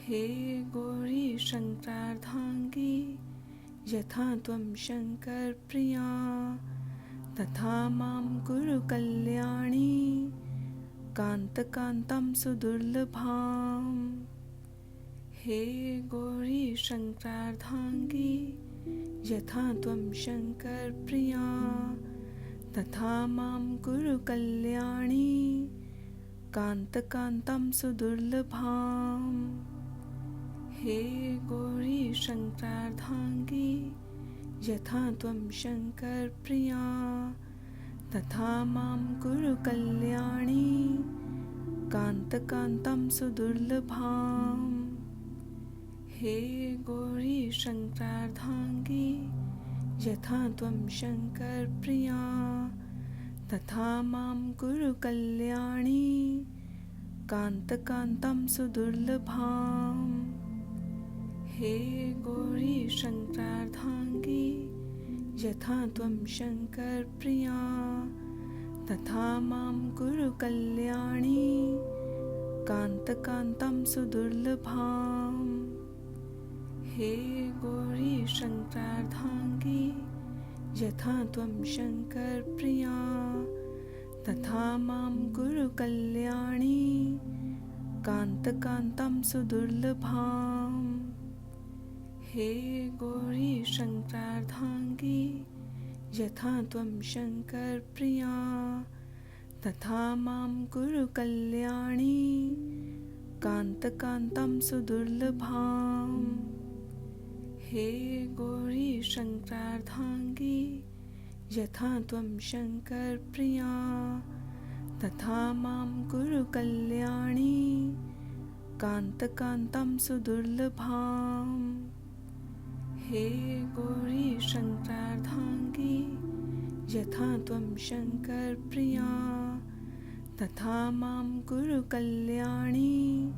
हे गौरी शंकरार्धांगी यथा त्वं शंकर प्रिया तथा मां कुरु कल्याणी कांतकांतं सुदुर्लभाम्। हे गौरी शंकरार्धांगी यथा त्वं शंकर प्रिया तथा मां कुरु कल्याणी कांतकांतं सुदुर्लभाम्। हे गौरी शंकरार्धांगी यथा त्वं शंकर प्रिया तथा मां कुरु कल्याणी कांतकांतं सुदुर्लभाम्। हे गौरी शंकरार्धांगी यथा त्वं शंकर प्रिया तथा मां कुरु कल्याणी कांतकांतं सुदुर्लभाम्। हे गौरी शंकरार्धांगी यथा त्वं शंकर प्रिया तथा मां कुरु कल्याणी कांतकांतं सुदुर्लभाम्। हे गौरी शंकरार्धांगी यथा त्वं शंकर प्रिया तथा मां कुरु कल्याणी कांतकांतं सुदुर्लभाम्। हे गौरी शंकरार्धांगी यथा त्वं शंकर प्रिया तथा मां कुरु कल्याणी कांतकांतं सुदुर्लभाम्। हे गौरी शंकरार्धांगी यथा त्वं शंकर प्रिया तथा मां कुरु कल्याणी कांतकांतं सुदुर्लभाम्। हे गौरी शंकरार्धांगी यथा त्वं शंकर प्रिया तथा मां कुरु कल्याणी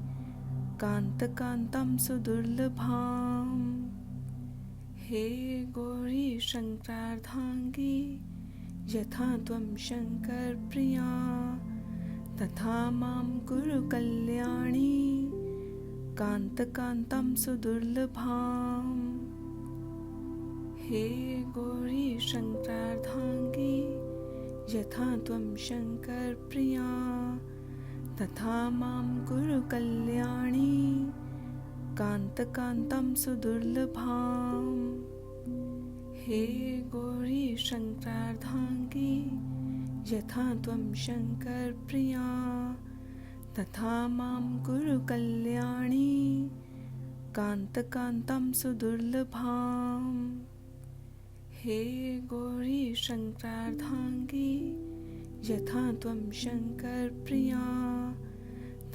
कांतकांतं सुदुर्लभाम्। हे गौरी शंकरार्धांगी यथा त्वं शंकर प्रिया तथा मां कुरु कल्याणी कांतकांतं सुदुर्लभाम्। हे गौरी शंकरार्धांगी यथा त्वं शंकर प्रिया तथा मां कुरु कल्याणी कांतकांतं सुदुर्लभाम्। हे गौरी शंकरार्धांगी यथा त्वं शंकर प्रिया तथा मां कुरु कल्याणी कांतकांतं सुदुर्लभाम्। हे गौरी शंकरार्धांगी यथा त्वं शंकर प्रिया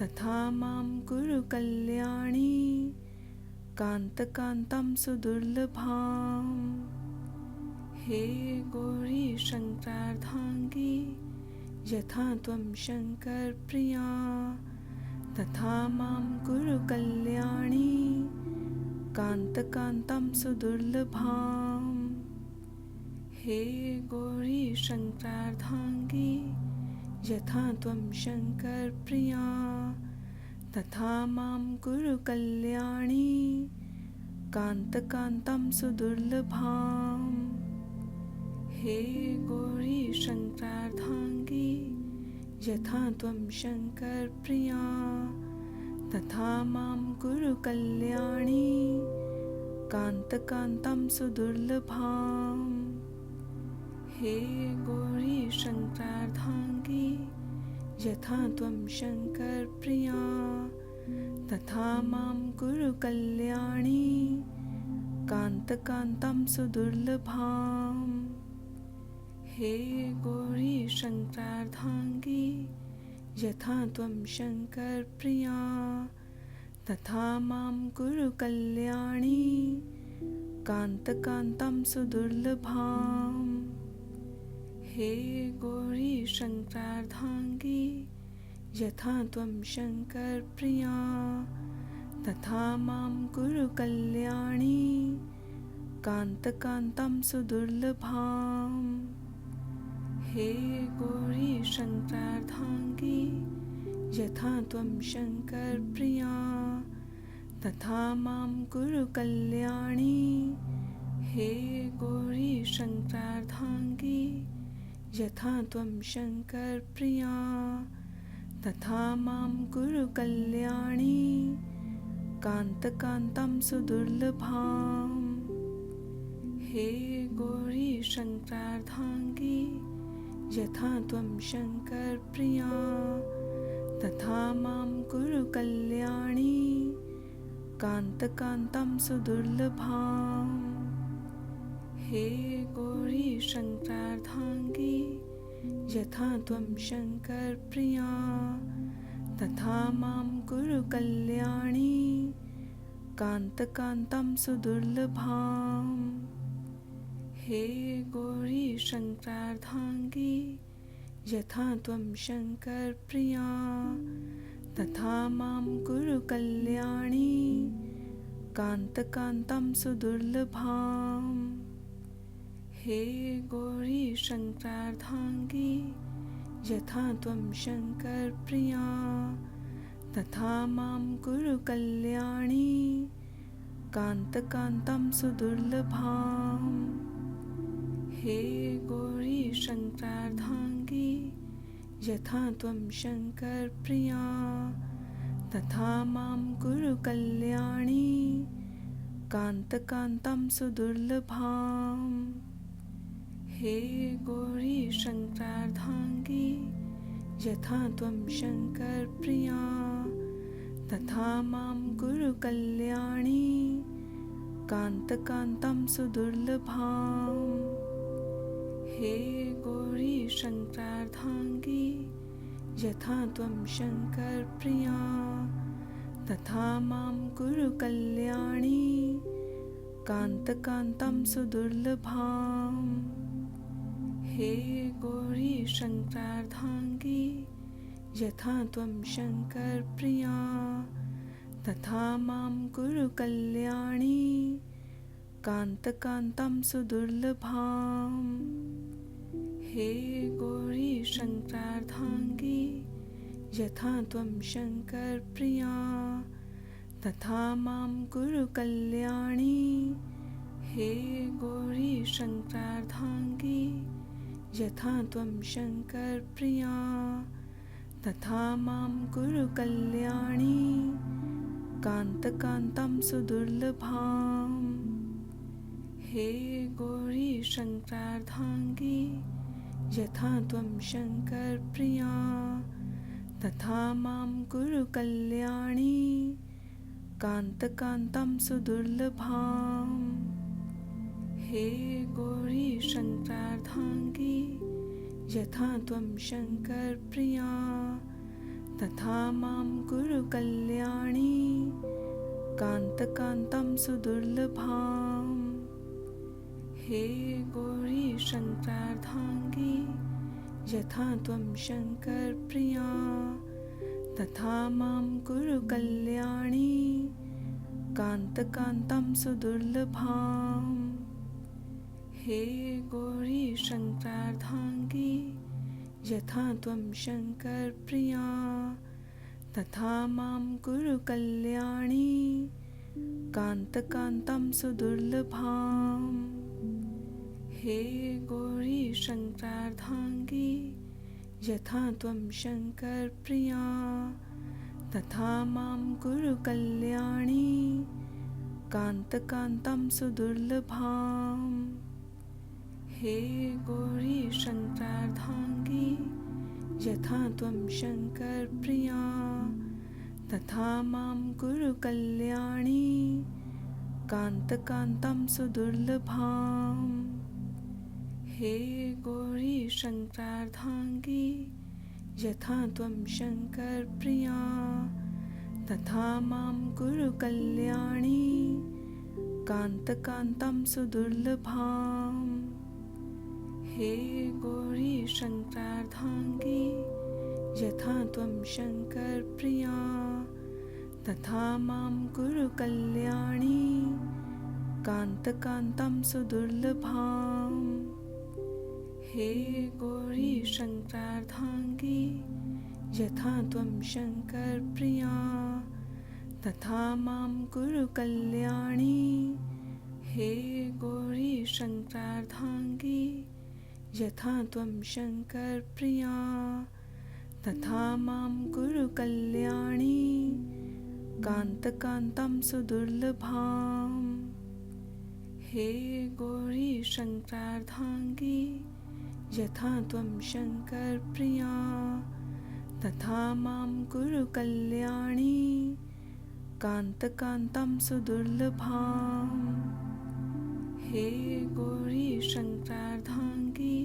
तथा मां कुरु कल्याणी कांतकांतं सुदुर्लभाम्। हे गौरी शंकरार्धांगी यथा त्वं शंकर प्रिया तथा मां कुरु कल्याणी कांतकांतं सुदुर्लभाम्। हे गौरी शंकरार्धांगी यथा त्वं शंकर प्रिया तथा मां कुरु कल्याणी कांतकांतं सुदुर्लभाम्। हे गौरी शंकरार्धांगी यथा त्वं शंकर प्रिया तथा मां कुरु कल्याणी कांतकांतं सुदुर्लभाम्। हे गौरी शंकरार्धांगी यथा त्वं शंकर प्रिया तथा मां कुरु कल्याणी कांतकांतं सुदुर्लभाम्। हे गौरी शंकरार्धांगी यथा त्वं शंकर प्रिया तथा मां कुरु कल्याणी कांतकांतं सुदुर्लभाम्। हे गौरी शंकरार्धांगी यथा त्वं शंकर प्रिया तथा मां कुरु कल्याणी कांतकांतं सुदुर्लभाम्। हे गौरी शंकरार्धांगी यथा त्वं शंकर प्रिया तथा मां कुरु कल्याणी। हे गौरी शंकरार्धांगी यथा त्वं शंकर प्रिया। तथा मां कुरु कल्याणी कांतकांतं सुदुर्लभाम्। हे गौरी शंकरार्धांगी यथा त्वं शंकर प्रिया। तथा मां कुरु कल्याणी कांतकांतं सुदुर्लभाम्। हे गौरी शंकरार्धांगी यथा त्वं शंकर प्रिया। तथा मां कुरु कल्याणी कांतकांतं सुदुर्लभाम्। हे गौरी शंकरार्धांगी यथा त्वं शंकर प्रिया। तथा मां कुरु कल्याणी कांतकांतं सुदुर्लभाम्। हे गौरी शंकरार्धांगी यथा त्वं शंकर प्रिया। तथा मां कुरु कल्याणी कांतकांतं सुदुर्लभाम्। हे गौरी शंकरार्धांगी यथा त्वं शंकर प्रिया। तथा मां कुरु कल्याणी कांतकांतं सुदुर्लभाम्। हे गौरी शंकरार्धांगी यथा त्वं शंकर प्रिया। तथा मां कुरु कल्याणी कांतकांतं सुदुर्लभाम्। हे गौरी शंकरार्धांगी यथा त्वं शंकर प्रिया। तथा मां कुरु कल्याणी कांतकांतं सुदुर्लभाम्। हे गौरी शंकरार्धांगी यथा त्वं शंकर प्रिया। तथा मां कुरु कल्याणी कांतकांतं सुदुर्लभाम्। हे गौरी शंकरार्धांगी यथा त्वं शंकर प्रिया। तथा मां कुरु कल्याणी। हे गौरी शंकरार्धांगी यथा त्वं शंकर प्रिया। तथा मां कुरु कल्याणी कांतकांतं सुदुर्लभाम्। हे गौरी शंकरार्धांगी यथा त्वं शंकर प्रिया। तथा मां कुरु कल्याणी कांतकांतं सुदुर्लभाम्। हे गौरी शंकरार्धांगी यथा त्वं शंकर प्रिया। तथा मां कुरु कल्याणी कांतकांतं सुदुर्लभाम्। हे गौरी शंकरार्धांगी यथा त्वं शंकर प्रिया। तथा मां कुरु कल्याणी कांतकांतं सुदुर्लभाम्। हे गौरी शंकरार्धांगी यथा त्वं शंकर प्रिया। तथा मां कुरु कल्याणी कांतकांतं सुदुर्लभाम्। हे गौरी शंकरार्धांगी यथा त्वं शंकर प्रिया। तथा मां कुरु कल्याणी कांतकांतं सुदुर्लभाम्। हे गौरी शंकरार्धांगी यथा त्वं शंकर प्रिया। तथा मां कुरु कल्याणी कांतकांतं सुदुर्लभाम्। हे गौरी शंकरार्धांगी यथा त्वं शंकर प्रिया। तथा मां कुरु कल्याणी कांतकांतं सुदुर्लभाम्। हे गौरी शंकरार्धांगी यथा त्वं शंकर प्रिया। तथा मां कुरु कल्याणी कांतकांतं सुदुर्लभाम्। हे गौरी शंकरार्धांगी यथा त्वं शंकर प्रिया। तथा मां कुरु कल्याणी। हे गौरी शंकरार्धांगी यथा त्वं शंकर प्रिया तथा मां कुरु कल्याणी कांतकांतं सुदुर्लभाम्। हे गौरी शंकरार्धांगी यथा त्वं शंकर प्रिया तथा मां कुरु कल्याणी कांतकांतं सुदुर्लभाम्। हे गौरी शंकरार्धांगी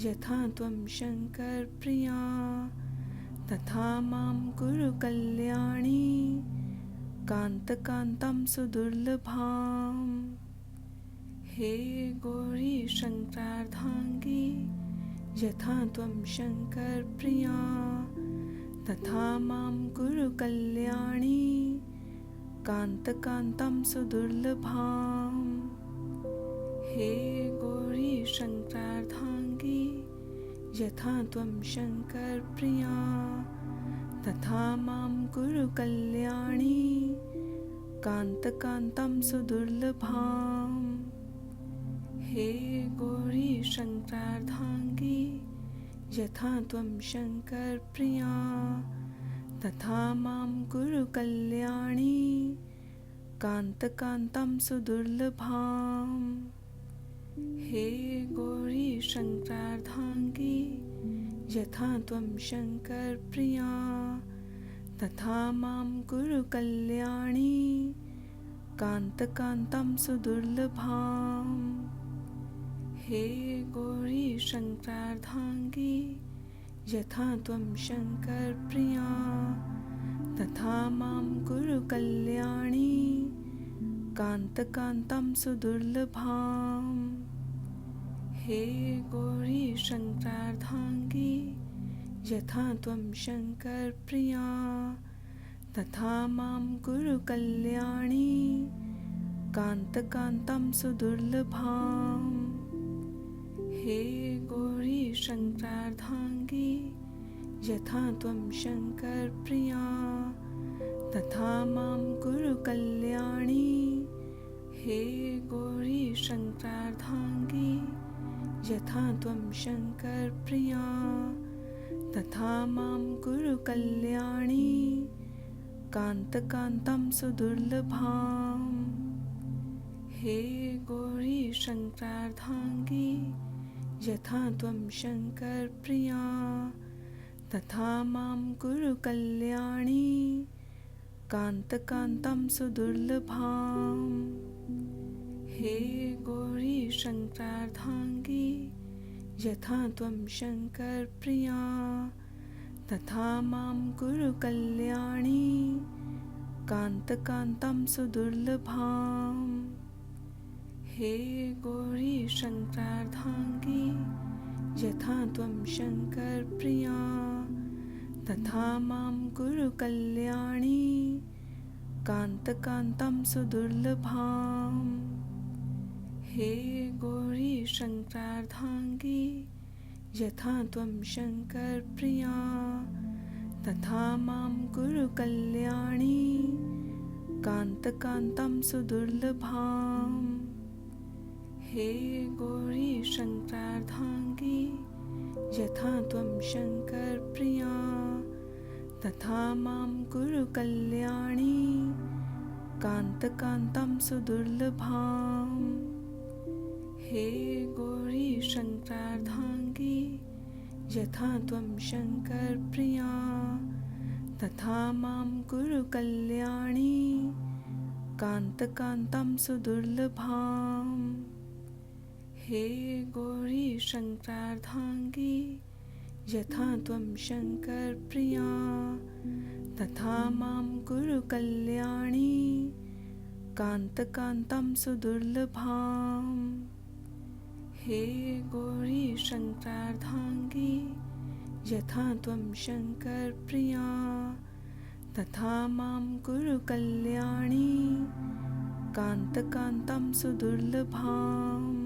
यथा त्वं शंकर प्रिया तथा मां कुरु कल्याणी कांतकांतं सुदुर्लभाम्। हे गौरी शंकरार्धांगी यथा त्वं शंकर प्रिया तथा मां कुरु कल्याणी कांतकांतं सुदुर्लभाम्। हे गौरी शंकरार्धांगी यथा त्वं शंकर प्रिया तथा मां कुरु कल्याणी कांतकांतं सुदुर्लभाम्। हे गौरी शंकरार्धांगी यथा त्वं शंकर प्रिया तथा मां कुरु कल्याणी कांतकांतं सुदुर्लभाम्। हे गौरी शंकरार्धांगी यथा त्वं शंकर प्रिया तथा मां कुरु कल्याणी कांतकांतं सुदुर्लभाम्। हे गौरी शंकरार्धांगी यथा त्वं शंकर प्रिया तथा मां कुरु कल्याणी कांतकांतं सुदुर्लभाम्। हे गौरी शंकरार्धांगी यथा त्वं शंकर प्रिया तथा मां कुरु कल्याणी कांतकांतं सुदुर्लभाम्। हे गौरी शंकरार्धांगी यथा त्वं शंकर प्रिया तथा मां कुरु कल्याणी। हे गौरी शंकरार्धांगी यथा त्वं शंकर प्रिया तथा मां कुरु कल्याणी कांतकांतं सुदुर्लभाम्। हे गौरी शंकरार्धांगी यथा त्वं शंकर प्रिया तथा मां कुरु कल्याणी कांतकांतं सुदुर्लभाम्। हे गौरी शंकरार्धांगी यथा त्वं शंकर प्रिया तथा मां कुरु कल्याणी कांतकांतं सुदुर्लभाम्। हे गौरी शंकरार्धांगी यथा त्वं शंकर प्रिया तथा मां कुरु कल्याणी कांतकांतं सुदुर्लभाम्। हे गौरी शंकरार्धांगी यथा त्वं शंकर प्रिया तथा मां कुरु कल्याणी कांतकांतं सुदुर्लभाम्। हे गौरी शंकरार्धांगी यथा त्वं शंकर प्रिया तथा मां कुरु कल्याणी कांतकांतं सुदुर्लभाम्। हे गौरी शंकरार्धांगी यथा त्वं शंकर प्रिया तथा मां कुरु कल्याणी कांतकांतं सुदुर्लभाम्। हे गौरी शंकरार्धांगी यथा त्वं शंकर प्रिया तथा मां कुरु कल्याणी कांतकांतं सुदुर्लभाम्। हे गौरी शंकरार्धांगी यथा त्वं शंकर प्रिया तथा मां कुरु कल्याणी कांतकांतं सुदुर्लभाम्।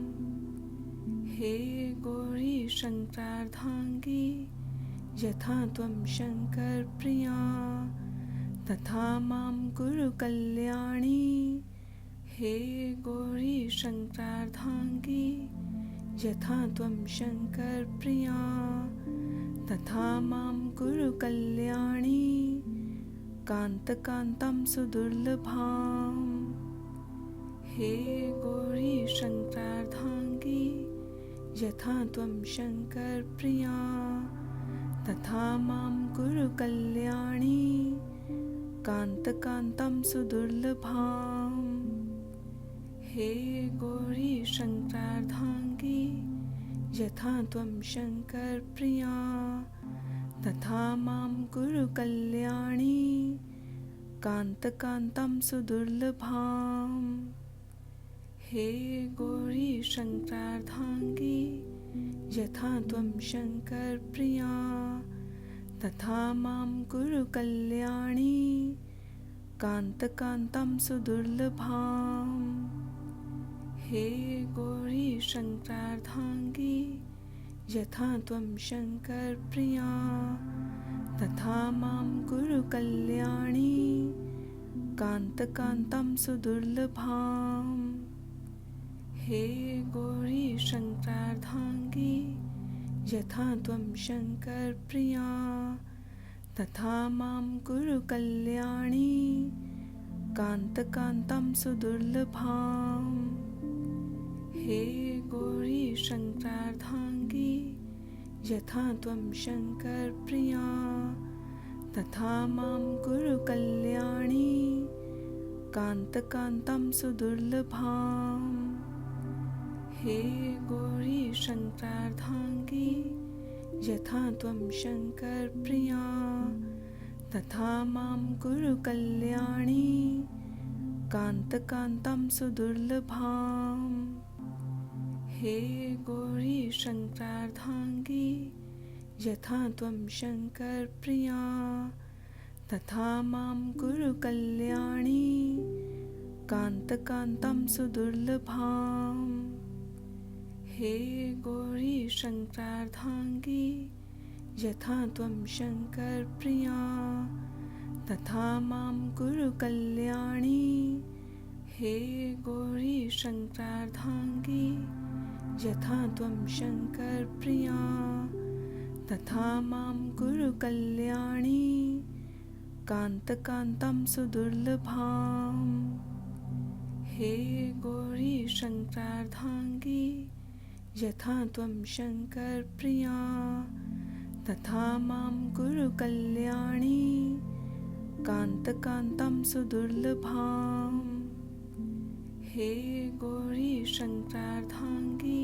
हे गौरी शंकरार्धांगी यथा त्वं शंकर प्रिया तथा मां कुरु कल्याणी। हे गौरी शंकरार्धांगी यथा त्वं शंकर प्रिया तथा मां कुरु कल्याणी कांतं सुदुर्लभाम्। हे गौरी शंकरार्धांगी यथा त्वं शंकर प्रिया तथा मां कुरु कल्याणी कांतं सुदुर्लभाम्। हे गौरी शंकरार्धांगी यथा त्वं शंकर प्रिया तथा मां कुरु कल्याणी कांतं सुदुर्लभाम्। हे गौरी शंकरार्धांगी यथा त्वं शंकर प्रिया तथा मां कुरु कल्याणी कांतं सुदुर्लभाम्। हे गौरी शंकरार्धांगी यथा त्वं शंकर प्रिया तथा मां कुरु कल्याणी कांतं सुदुर्लभाम्। हे गौरी शंकरार्धांगी यथा त्वं शंकर प्रिया तथा मां कुरु कल्याणी कांतं सुदुर्लभाम्। हे गौरी शंकरार्धांगी यथा त्वं शंकर प्रिया तथा मां कुरु कल्याणी कांतं सुदुर्लभाम्। हे गौरी शंकरार्धांगी यथा त्वं शंकर प्रिया तथा मां कुरु कल्याणी कांतं सुदुर्लभाम्। हे गौरी शंकरार्धांगी यथा त्वं शंकर प्रिया तथा मां कुरु कल्याणी कांतं सुदुर्लभाम्। हे गौरी शंकरार्धांगी यथा त्वं शंकर प्रिया तथा मां कुरु कल्याणी। हे गौरी शंकरार्धांगी यथा त्वं शंकर प्रिया तथा मां कुरु कल्याणी कांतं सुदुर्लभाम्। हे गौरी शंकरार्धांगी यथा त्वं शंकर प्रिया तथा मां कुरु कल्याणी कांतं सुदुर्लभाम्। हे गौरी शंकरार्धांगी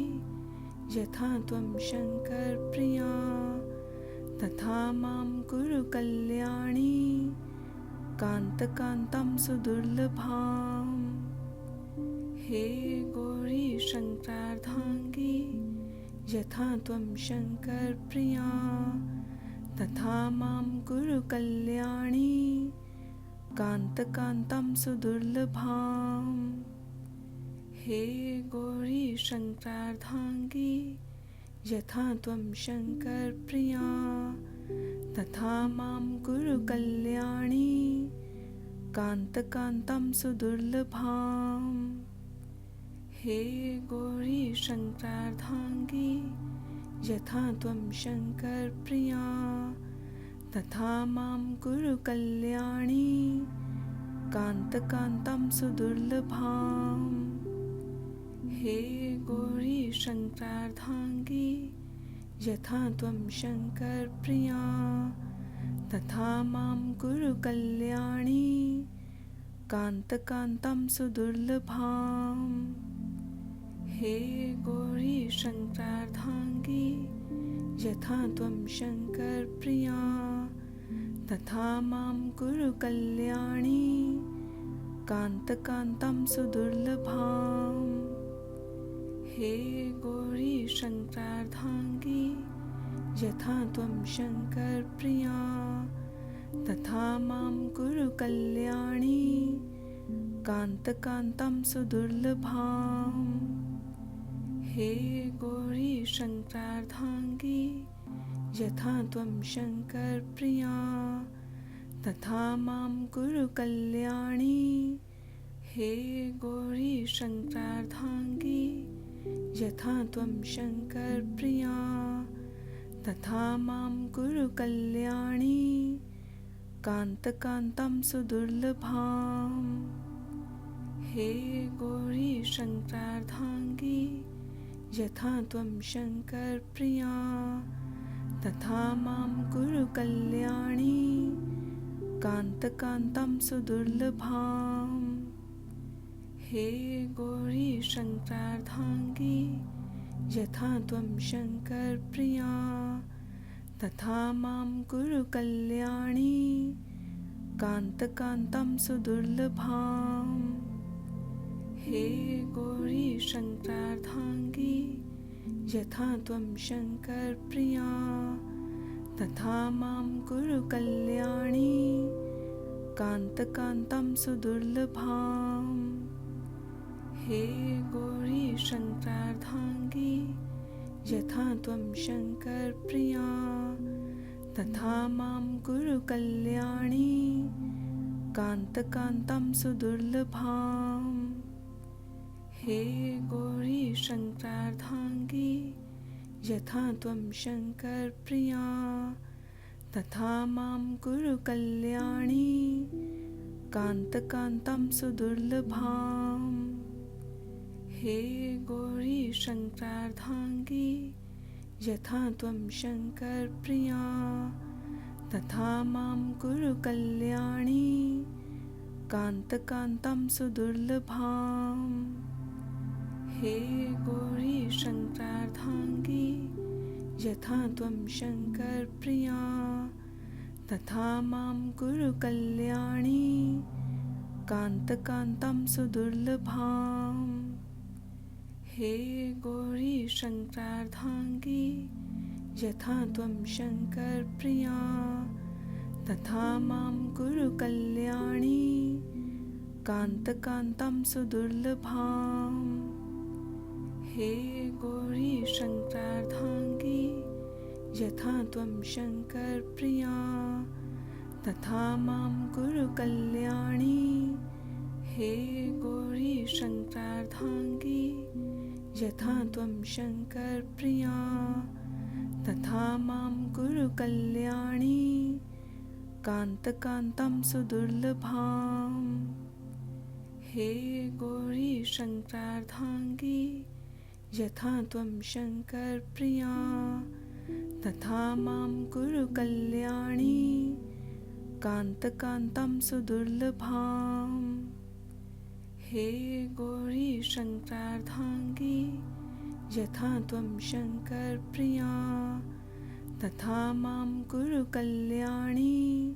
यथा त्वं शंकर प्रिया तथा मां कुरु कल्याणी कांतं सुदुर्लभाम्। हे गौरी शंकरार्धांगी यथा त्वं शंकर प्रिया तथा मां कुरु कल्याणी कांतं सुदुर्लभाम्। हे गौरी शंकरार्धांगी यथा त्वं शंकर प्रिया तथा मां कुरु कल्याणी कांतं सुदुर्लभाम्। हे गौरी शंकरार्धांगी यथा त्वं शंकर प्रिया तथा मां कुरु कल्याणी कांतं सुदुर्लभाम्। हे गौरी शंकरार्धांगी यथा त्वं शंकर प्रिया तथा मां कुरु कल्याणी कांतं सुदुर्लभाम्। हे गौरी शंकरार्धांगी यथा त्वं शंकर प्रिया तथा मां कुरु कल्याणी कांतं सुदुर्लभाम्। हे गौरी शंकरार्धांगी यथा त्वं शंकर प्रिया तथा मां कुरु कल्याणी कांतं सुदुर्लभाम्। हे गौरी शंकरार्धांगी यथा त्वं शंकर प्रिया तथा मां कुरु कल्याणी। हे गौरी शंकरार्धांगी यथा त्वं शंकर प्रिया तथा मां कुरु कल्याणी कांतं सुदुर्लभाम्। हे गौरी शंकरार्धांगी यथा त्वं शंकर प्रिया तथा मां कुरु कल्याणी कांतं सुदुर्लभाम्। हे गौरी शंकरार्धांगी यथा त्वं शंकर प्रिया तथा मां कुरु कल्याणी कांतं सुदुर्लभाम्। हे गौरी शंकरार्धांगी यथा त्वं शंकर प्रिया तथा मां कुरु कल्याणी कांतं सुदुर्लभाम्। हे गौरी शंकरार्धांगी यथा त्वं शंकर प्रिया तथा मां कुरु कल्याणी कांतं सुदुर्लभाम्। हे गौरी शंकरार्धांगी यथा त्वं शंकर प्रिया तथा मां कुरु कल्याणी कांतं सुदुर्लभाम्। हे गौरी शंकरार्धांगी यथा त्वं शंकर प्रिया तथा मां कुरु कल्याणी कांतं सुदुर्लभाम्। हे गौरी शंकरार्धांगी यथा त्वं शंकर प्रिया तथा मां कुरु कल्याणी कांतं सुदुर्लभाम्। हे गौरी शंकरार्धांगी यथा त्वं शंकर प्रिया तथा मां कुरु कल्याणी कांतं सुदुर्लभाम्। हे गौरी शंकरार्धांगी यथा त्वं शंकर प्रिया तथा मां कुरु कल्याणी। हे गौरी शंकरार्धांगी यथा त्वं शंकर प्रिया तथा मां कुरु कल्याणी कांतं सुदुर्लभाम्। हे गौरी शंकरार्धांगी यथा त्वं शंकर प्रिया तथा मां कुरु कल्याणी कांतं सुदुर्लभाम्। हे गौरी शंकरार्धांगी यथा त्वं शंकर प्रिया तथा मां कुरु कल्याणी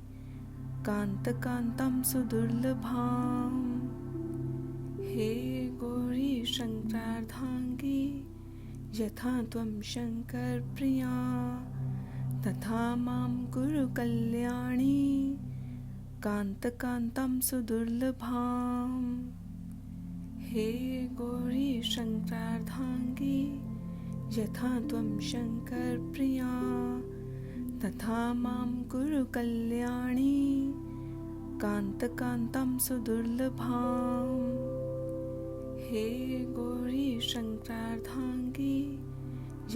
कांतं सुदुर्लभाम्। हे गौरी शंकरार्धांगी यथा त्वं शंकर प्रिया तथा मां कुरु कल्याणी कांतं सुदुर्लभाम्। हे गौरी शंकरार्धांगी यथा त्वं शंकर प्रिया तथा मां कुरु कल्याणी कांतं सुदुर्लभाम्। हे गौरी शंकरार्धांगी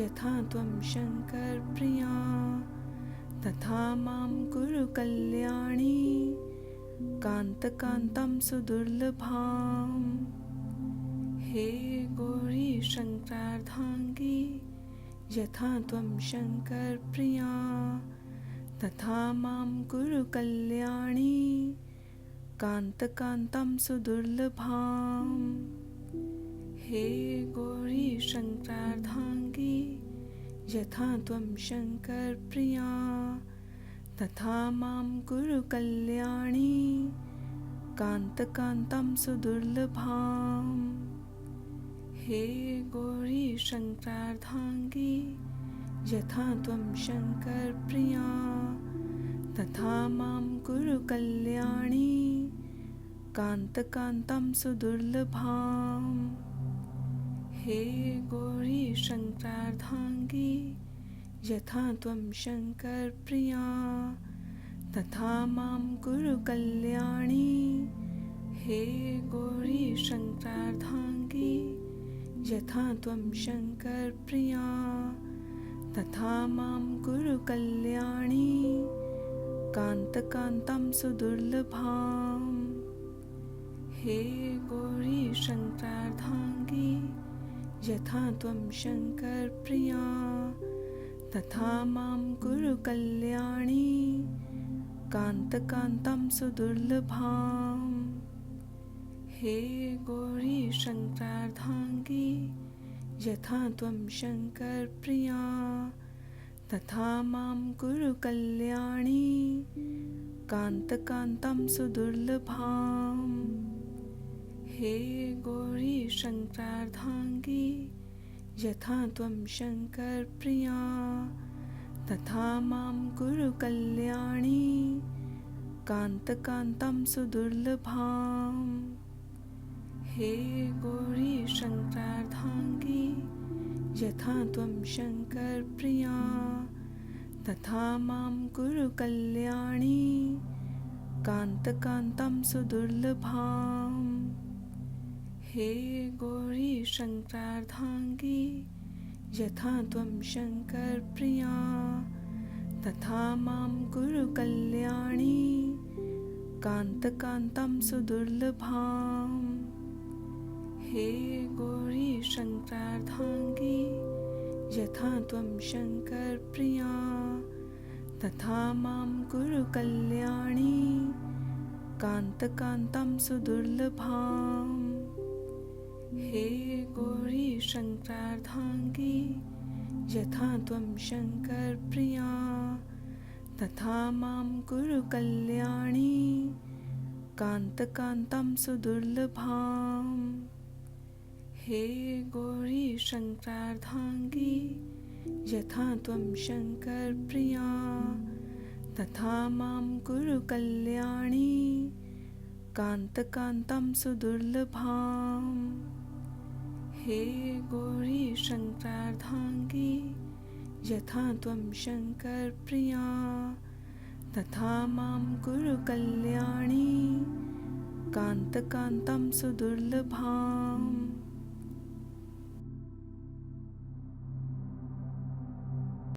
यथा त्वं शंकर प्रिया तथा मां कुरु कल्याणी कांतं सुदुर्लभाम्। हे गौरी शंकरार्धांगी यथा त्वं शंकर प्रिया तथा मां कुरु कल्याणी कांतं सुदुर्लभाम्। हे गौरी शंकरार्धांगी यथा त्वं शंकर प्रिया तथा मां कुरु कल्याणी कांतं सुदुर्लभाम्। हे गौरी शंकरार्धांगी यथा त्वं शंकर प्रिया तथा मां कुरु कल्याणी कांतं सुदुर्लभाम्। हे गौरी शंकरार्धांगी यथा त्वं शंकर प्रिया तथा मां कुरु कल्याणी। हे गौरी शंकरार्धांगी यथा त्वं शंकर प्रिया तथा मां कुरु कल्याणी कांतकांतं सुदुर्लभाम्। हे गौरी शंकरार्धांगी यथा त्वं शंकर प्रिया तथा मां कुरु कल्याणी कांतकांतं सुदुर्लभाम्। हे गौरी शंकरार्धांगी यथा त्वं शंकर प्रिया तथा मां कुरु कल्याणी कांतकांतं सुदुर्लभाम्। हे गौरी शंकरार्धांगी यथा त्वं शंकर प्रिया तथा मां कुरु कल्याणी कांतकांतं सुदुर्लभाम्। हे गौरी शंकरार्धांगी यथा त्वं शंकर प्रिया तथा मां कुरु कल्याणी कांतकांतं सुदुर्लभाम्। हे गौरी शंकरार्धांगी यथा त्वं शंकर प्रिया तथा मां कुरु कल्याणी कांतकांतं सुदुर्लभाम्। हे गौरी शंकरार्धांगी यथा त्वं शंकर प्रिया तथा मां कुरु कल्याणी कांतकांतं सुदुर्लभाम्। हे गौरी शंकरार्धांगी यथा त्वं शंकर प्रिया तथा मां कुरु कल्याणी कांतकांतं सुदुर्लभाम्। हे गौरी शंकरार्धांगी यथा त्वं शंकर प्रिया तथा मां कुरु कल्याणी कांतकांतं सुदुर्लभाम्। हे गौरी शंकरार्धांगी यथा त्वं शंकर प्रिया तथा मां कुरु कल्याणी कांतकांतं सुदुर्लभाम्।